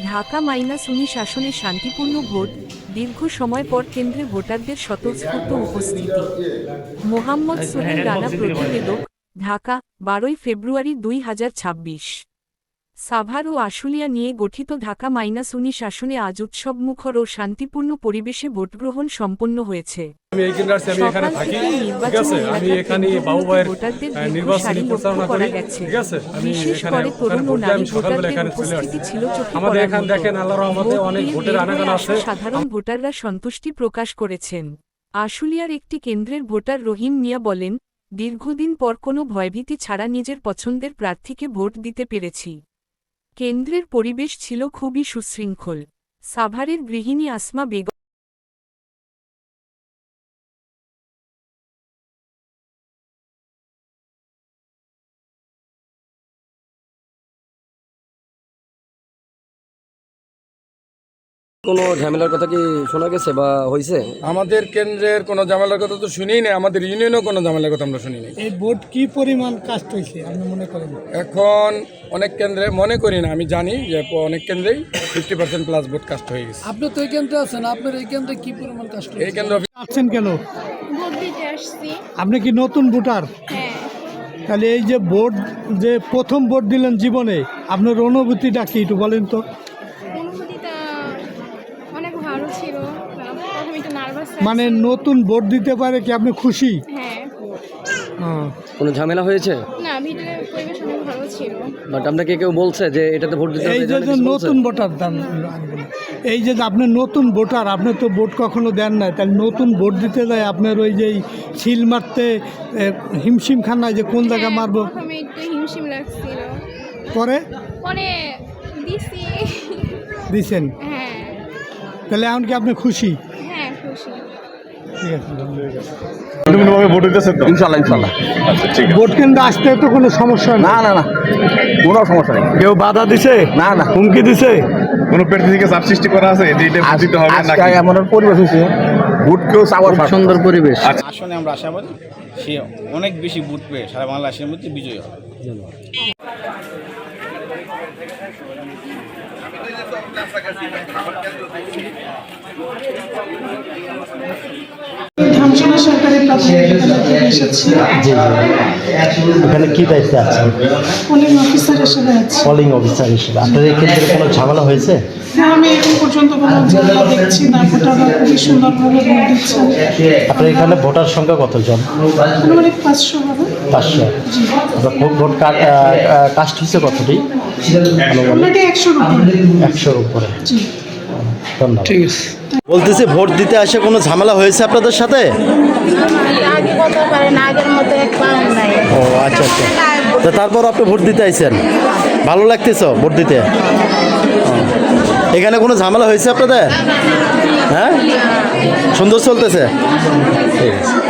ঢাকা -19 আসনে শান্তিপূর্ণ ভোট, দীর্ঘ সময় পর কেন্দ্রে ভোটারদের স্বতঃস্ফূর্ত উপস্থিতি। মোহাম্মদ সোহেল রানা প্রতিবেদক, ঢাকা, 12 ফেব্রুয়ারি 2026। সাভার ও আশুলিয়া নিয়ে গঠিত ঢাকা -19 আসনে আজ উৎসবমুখর ও শান্তিপূর্ণ পরিবেশে ভোটগ্রহণ সম্পন্ন হয়েছে। সকাল থেকে নির্বাচনী এলাকার ভোটারদের দীর্ঘ সারি লক্ষ্য করা গেছে। বিশেষ করে তরুণ ও নারী ভোটারদের উপস্থিতি ছিল চোখে পড়ার মতো। ভোট দিয়ে বের হয়ে আসা সাধারণ ভোটাররা সন্তুষ্টি প্রকাশ করেছেন। আশুলিয়ার একটি কেন্দ্রের ভোটার রহিম মিয়া বলেন, দীর্ঘদিন পর কোনো ভয়ভীতি ছাড়া নিজের পছন্দের প্রার্থীকে ভোট দিতে পেরেছি। কেন্দ্রের পরিবেশ ছিল খুবই সুশৃঙ্খল। সাভারের গৃহিণী আসমা বেগম কোনো ঝামেলার কথা কি শোনা গেছে বা হয়েছে? আমাদের কেন্দ্রের কোনো ঝামেলার কথা তো শুনিই না, আমাদের ইউনিয়নেও কোনো ঝামেলার কথা আমরা শুনি না। এই ভোট কি পরিমাণ কাস্ট হয়েছে আপনি মনে করেন? এখন অনেক কেন্দ্রে মনে করি না, আমি জানি যে অনেক কেন্দ্রেই 50% প্লাস ভোট কাস্ট হয়ে গেছে। আপনি তো এই কেন্দ্রে আছেন, আপনার এই কেন্দ্রে কি পরিমাণ কাস্ট এই কেন্দ্র আছেন কেন? ভোট দিতে আসছি। আপনি কি নতুন ভোটার? হ্যাঁ, তাহলে এই যে ভোট, যে প্রথম ভোট দিলেন জীবনে, আপনার অনুভূতিটা কি একটু বলেন তো? অনুভূতিটা অনেক ভালো ছিল। প্রথমে একটু নার্ভাস মানে নতুন ভোট দিতে পারে কি আপনি খুশি? হ্যাঁ, কোনো ঝামেলা হয়েছে? না ভিতরের পরিবেশ অনেক ভালো ছিল। বাট আপনাকে কেউ বলছে যে এটাতে ভোট দিতে এই হবে? যে নতুন ভোটার, এই যে আপনি নতুন ভোটার, আপনি তো ভোট কখনো দেন না, তাহলে নতুন ভোট দিতে যায় আপনার ওই যে সিল মারতে হিমশিম খান না যে কোন জায়গা হ্যাঁ, মারবো? প্রথমে একটু হিমশিম লাগছিল, পরে পরে দিছি। দিছেন? হ্যাঁ তাহলে এখন কি আপনি খুশি? হ্যাঁ, খুশি। ঠিক আছে, ভোট দিতেছেন তো? ইনশাল্লাহ ইনশাল্লাহ। আচ্ছা ঠিক আছে। ভোট কেন্দ্রে আসতে তো কোনো সমস্যা না না না, কোনো সমস্যা নেই। কেউ বাধা দিছে? না না, হুমকি দিছে? কোনো প্রার্থী থেকে চাপ সৃষ্টি করা আছে যে এটা ভোট দিতে হবে আজকে নাকি? এমন পরিবেশ হয়েছে, ভোট কেউ চাওয়ার সুন্দর পরিবেশ। আসলে আমরা আশাবাদী সে অনেক বেশি ভোট পেয়ে সারা বাংলাদেশের মধ্যে বিজয়ী হবে। ধামসোনা সরকারি প্রাথমিক বিদ্যালয় থেকে এসেছি। এখানে কি দায়িত্বে আছে? পোলিং অফিসার হিসেবে আছি। পোলিং অফিসার হিসেবে আপনার এই ক্ষেত্রে কোনো ঝামেলা হয়েছে? হ্যাঁ, আমি এখন পর্যন্ত কোনো ঝামেলা দেখছি না। ভোটাররা খুবই সুন্দরভাবে ভোট দিচ্ছে। আপনার এখানে ভোটার সংখ্যা কতজন? আনুমানিক 500 হবে। 500। আপনার ভোট কাস্ট হচ্ছে কতটি? অলরেডি 100 উপরে। 100-র উপরে। জি, ধন্যবাদ। ঠিক আছে। বলতেছি, ভোট দিতে আসে কোনো ঝামেলা হয়েছে আপনাদের সাথে? আগে কত পারে না, আগের মতো পাওয়া নাই। ও আচ্ছা আচ্ছা। তো তারপর আপনি ভোট দিতে আইছেন, ভালো লাগতেছ ভোট দিতে? এখানে কোনো ঝামেলা হয়েছে আপনাদের? হ্যাঁ, সুন্দর চলতেছে? ঠিক আছে।